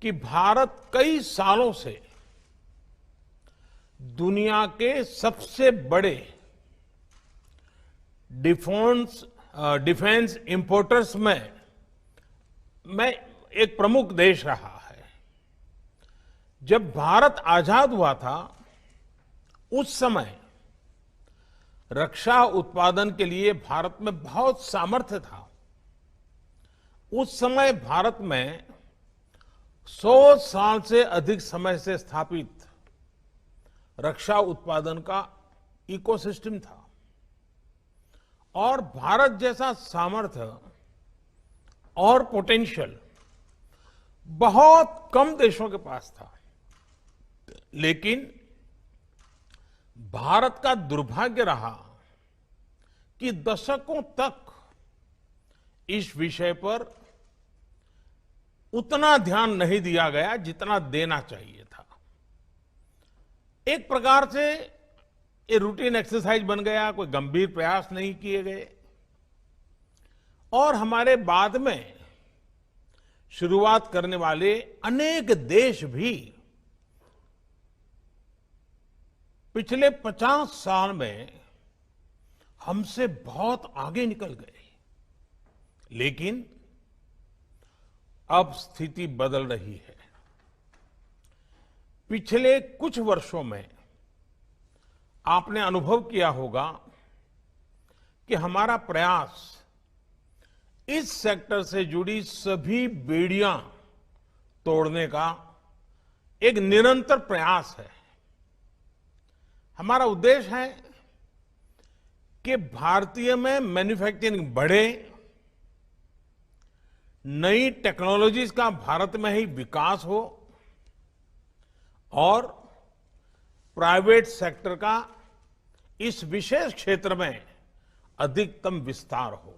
कि भारत कई सालों से दुनिया के सबसे बड़े डिफेंस इंपोर्टर्स में एक प्रमुख देश रहा है। जब भारत आजाद हुआ था उस समय रक्षा उत्पादन के लिए भारत में बहुत सामर्थ्य था। उस समय भारत में 100 साल से अधिक समय से स्थापित रक्षा उत्पादन का इकोसिस्टम था और भारत जैसा सामर्थ्य और पोटेंशियल बहुत कम देशों के पास था। लेकिन भारत का दुर्भाग्य रहा कि दशकों तक इस विषय पर उतना ध्यान नहीं दिया गया जितना देना चाहिए था। एक प्रकार से ये रूटीन एक्सरसाइज बन गया, कोई गंभीर प्रयास नहीं किए गए और हमारे बाद में शुरुआत करने वाले अनेक देश भी पिछले 50 साल में हमसे बहुत आगे निकल गए। लेकिन अब स्थिति बदल रही है। पिछले कुछ वर्षों में आपने अनुभव किया होगा कि हमारा प्रयास इस सेक्टर से जुड़ी सभी बेड़ियां तोड़ने का एक निरंतर प्रयास है। हमारा उद्देश्य है कि भारतीय में मैन्युफैक्चरिंग बढ़े, नई टेक्नोलॉजीज का भारत में ही विकास हो और प्राइवेट सेक्टर का इस विशेष क्षेत्र में अधिकतम विस्तार हो।